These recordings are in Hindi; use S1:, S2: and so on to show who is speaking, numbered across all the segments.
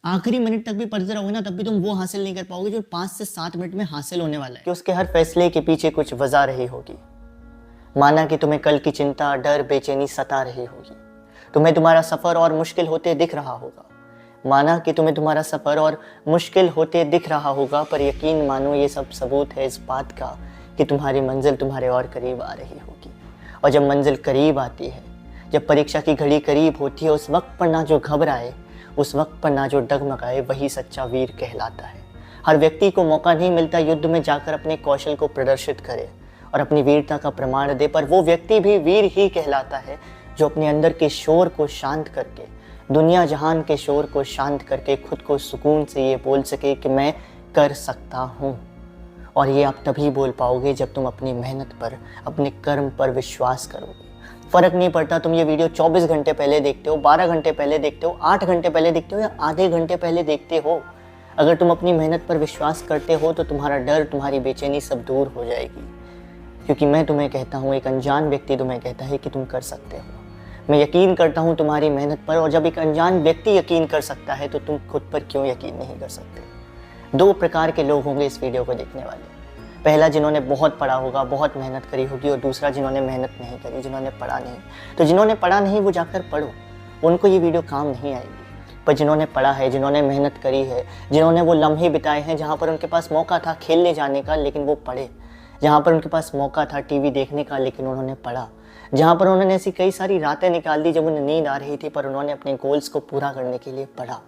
S1: आखिरी मिनट तक भी पढ़ते रहोगे ना, तब भी तुम वो हासिल नहीं कर पाओगे जो 5 से 7 मिनट में हासिल होने वाला है। कि उसके हर फैसले के पीछे कुछ वजह रही होगी। माना कि तुम्हें कल की चिंता, डर, बेचैनी सता रही होगी। तुम्हें तुम्हारा सफ़र और मुश्किल होते दिख रहा होगा। माना कि तुम्हें तुम्हारा सफ़र और मुश्किल होते दिख रहा होगा, पर यकीन मानो ये सब सबूत है इस बात का कि तुम्हारी मंजिल तुम्हारे और करीब आ रही होगी। और जब मंजिल करीब आती है, जब परीक्षा की घड़ी करीब होती है, उस वक्त पर ना जो घबराए, उस वक्त पर ना जो डगमगाए, वही सच्चा वीर कहलाता है। हर व्यक्ति को मौका नहीं मिलता युद्ध में जाकर अपने कौशल को प्रदर्शित करे और अपनी वीरता का प्रमाण दे, पर वो व्यक्ति भी वीर ही कहलाता है जो अपने अंदर के शोर को शांत करके, दुनिया जहान के शोर को शांत करके खुद को सुकून से ये बोल सके कि मैं कर सकता हूँ। और ये आप तभी बोल पाओगे जब तुम अपनी मेहनत पर, अपने कर्म पर विश्वास करोगे। फ़र्क नहीं पड़ता तुम ये वीडियो 24 घंटे पहले देखते हो, 12 घंटे पहले देखते हो, 8 घंटे पहले देखते हो या आधे घंटे पहले देखते हो। अगर तुम अपनी मेहनत पर विश्वास करते हो तो तुम्हारा डर, तुम्हारी बेचैनी सब दूर हो जाएगी। क्योंकि मैं तुम्हें कहता हूँ, एक अनजान व्यक्ति तुम्हें कहता है कि तुम कर सकते हो। मैं यकीन करता हूँ तुम्हारी मेहनत पर, और जब एक अनजान व्यक्ति यकीन कर सकता है तो तुम खुद पर क्यों यकीन नहीं कर सकते। 2 प्रकार के लोग होंगे इस वीडियो को देखने वाले। पहला जिन्होंने बहुत पढ़ा होगा, बहुत मेहनत करी होगी, और दूसरा जिन्होंने मेहनत नहीं करी, जिन्होंने पढ़ा नहीं। तो जिन्होंने पढ़ा नहीं वो जाकर पढ़ो, उनको ये वीडियो काम नहीं आएगी। पर जिन्होंने पढ़ा है, जिन्होंने मेहनत करी है, जिन्होंने वो लम्हे बिताए हैं जहाँ पर उनके पास मौका था खेलने जाने का लेकिन वो पढ़े, जहाँ पर उनके पास मौका था टीवी देखने का लेकिन उन्होंने पढ़ा, जहाँ पर उन्होंने ऐसी कई सारी रातें निकाल दी जब उन्हें नींद आ रही थी पर उन्होंने अपने गोल्स को पूरा करने के लिए पढ़ा,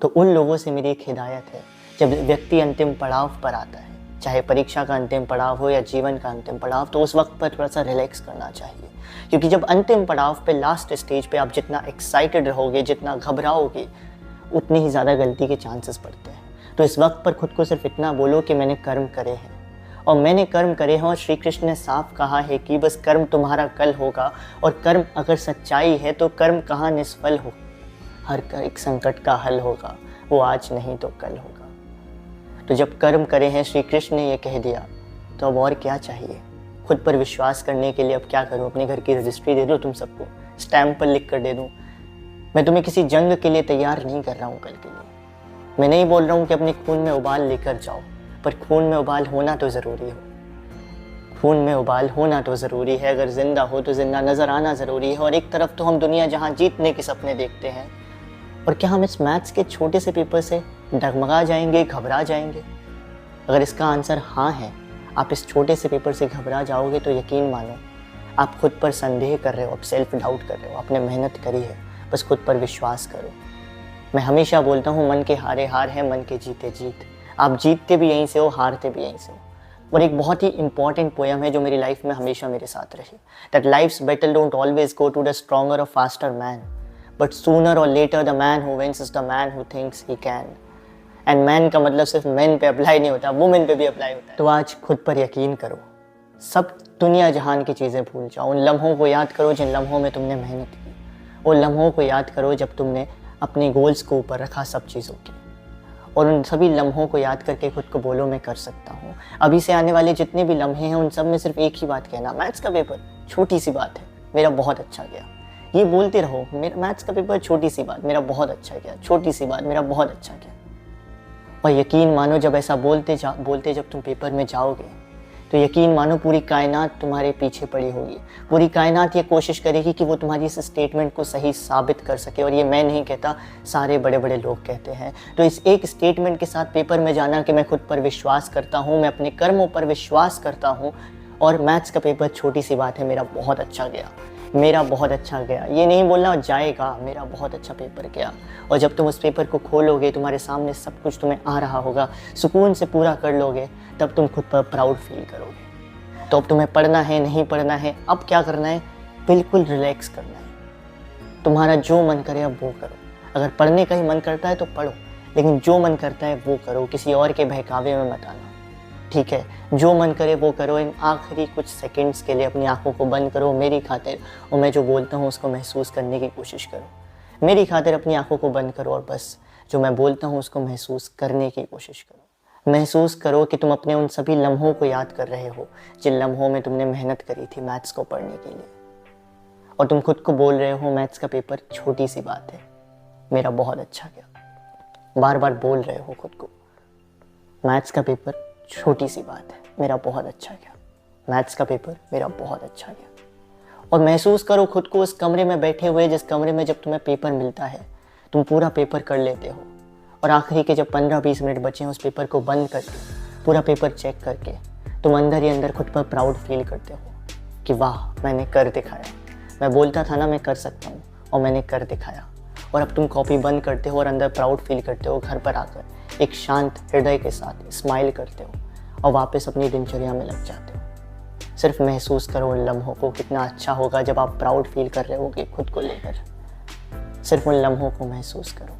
S1: तो उन लोगों से मेरी एक हिदायत है। जब व्यक्ति अंतिम पड़ाव पर आता है, चाहे परीक्षा का अंतिम पड़ाव हो या जीवन का अंतिम पड़ाव, तो उस वक्त पर थोड़ा सा रिलैक्स करना चाहिए। क्योंकि जब अंतिम पड़ाव पे, लास्ट स्टेज पे आप जितना एक्साइटेड रहोगे, जितना घबराओगे, उतनी ही ज़्यादा गलती के चांसेस बढ़ते हैं। तो इस वक्त पर खुद को सिर्फ इतना बोलो कि मैंने कर्म करे हैं, और मैंने कर्म करे हैं, और श्री कृष्ण ने साफ कहा है कि बस कर्म तुम्हारा कल होगा, और कर्म अगर सच्चाई है तो कर्म कहाँ निष्फल हो। हर एक संकट का हल होगा, वो आज नहीं तो कल होगा। तो जब कर्म करे हैं, श्री कृष्ण ने ये कह दिया, तो अब और क्या चाहिए। खुद पर विश्वास करने के लिए अब क्या करूँ, अपने घर की रजिस्ट्री दे दूँ तुम सबको, स्टैम्प पर लिख कर दे दूँ। मैं तुम्हें किसी जंग के लिए तैयार नहीं कर रहा हूँ कल के लिए। मैं नहीं बोल रहा हूँ कि अपने खून में उबाल लेकर जाओ, पर खून में उबाल होना तो ज़रूरी हो। खून में उबाल होना तो ज़रूरी है। अगर ज़िंदा हो तो ज़िंदा नज़र आना ज़रूरी है। और एक तरफ तो हम दुनिया जहाँ जीतने के सपने देखते हैं, और क्या हम इस मैथ्स के छोटे से पेपर से डगमगा जाएंगे, घबरा जाएंगे? अगर इसका आंसर हाँ है, आप इस छोटे से पेपर से घबरा जाओगे, तो यकीन मानो आप खुद पर संदेह कर रहे हो, आप सेल्फ डाउट कर रहे हो। आपने मेहनत करी है, बस खुद पर विश्वास करो। मैं हमेशा बोलता हूँ, मन के हारे हार है, मन के जीते जीत। आप जीतते भी यहीं से हो, हारते भी यहीं से हो। और एक बहुत ही इंपॉर्टेंट पोयम है जो मेरी लाइफ में हमेशा मेरे साथ रही, that life's battle don't always go to the stronger or faster man, but sooner or later the man who wins is the man who thinks he can. And man का मतलब सिर्फ मैन पे अप्लाई नहीं होता, वुमेन पे भी अप्लाई होता है। तो आज खुद पर यकीन करो, सब दुनिया जहान की चीज़ें भूल जाओ। उन लम्हों को याद करो जिन लम्हों में तुमने मेहनत की। उन लम्हों को याद करो जब तुमने अपने गोल्स को ऊपर रखा सब चीज़ों की। और उन सभी लम्हों को याद करके खुद को बोलो, मैं कर सकता हूँ। अभी से आने वाले जितने भी लम्हे हैं, उन सब में सिर्फ एक ही बात कहना, मैथ्स का पेपर छोटी सी बात है, मेरा बहुत अच्छा गया। ये बोलते रहो, मेरा मैथ्स का पेपर छोटी सी बात, मेरा बहुत अच्छा गया, छोटी सी बात, मेरा बहुत अच्छा गया। और यकीन मानो जब ऐसा बोलते जब तुम पेपर में जाओगे, तो यकीन मानो पूरी कायनात तुम्हारे पीछे पड़ी होगी। पूरी कायनात ये कोशिश करेगी कि वो तुम्हारी इस स्टेटमेंट को सही साबित कर सके। और ये मैं नहीं कहता, सारे बड़े बड़े लोग कहते हैं। तो इस एक स्टेटमेंट के साथ पेपर में जाना कि मैं खुद पर विश्वास करता हूँ, मैं अपने कर्मों पर विश्वास करता हूँ, और मैथ्स का पेपर छोटी सी बात है, मेरा बहुत अच्छा गया, मेरा बहुत अच्छा गया। ये नहीं बोलना जाएगा, मेरा बहुत अच्छा पेपर गया। और जब तुम उस पेपर को खोलोगे, तुम्हारे सामने सब कुछ तुम्हें आ रहा होगा, सुकून से पूरा कर लोगे, तब तुम खुद पर प्राउड फील करोगे। तो अब तुम्हें पढ़ना है, नहीं पढ़ना है, अब क्या करना है, बिल्कुल रिलैक्स करना है। तुम्हारा जो मन करे अब वो करो। अगर पढ़ने का ही मन करता है तो पढ़ो, लेकिन जो मन करता है वो करो, किसी और के बहकावे में मत आना, ठीक है। जो मन करे वो करो। इन आखिरी कुछ सेकंड्स के लिए अपनी आंखों को बंद करो मेरी खातिर, और मैं जो बोलता हूँ उसको महसूस करने की कोशिश करो। मेरी खातिर अपनी आंखों को बंद करो और बस जो मैं बोलता हूँ उसको महसूस करने की कोशिश करो। महसूस करो कि तुम अपने उन सभी लम्हों को याद कर रहे हो जिन लम्हों में तुमने मेहनत करी थी मैथ्स को पढ़ने के लिए, और तुम खुद को बोल रहे हो, मैथ्स का पेपर छोटी सी बात है, मेरा बहुत अच्छा गया। बार बार बोल रहे हो खुद को। मैथ्स का पेपर छोटी सी बात है, मेरा बहुत अच्छा गया। मैथ्स का पेपर मेरा बहुत अच्छा गया। और महसूस करो खुद को उस कमरे में बैठे हुए, जिस कमरे में जब तुम्हें पेपर मिलता है तुम पूरा पेपर कर लेते हो, और आखिरी के जब 15-20 मिनट बचे हैं उस पेपर को बंद करके, पूरा पेपर चेक करके तुम अंदर ही अंदर खुद पर प्राउड फील करते हो कि वाह मैंने कर दिखाया। मैं बोलता था ना मैं कर सकता हूँ, और मैंने कर दिखाया। और अब तुम कॉपी बंद करते हो और अंदर प्राउड फील करते हो, घर पर आकर एक शांत हृदय के साथ स्माइल करते हो और वापस अपनी दिनचर्या में लग जाते हो। सिर्फ महसूस करो उन लम्हों को, कितना अच्छा होगा जब आप प्राउड फील कर रहे होगे खुद को लेकर। सिर्फ उन लम्हों को महसूस करो।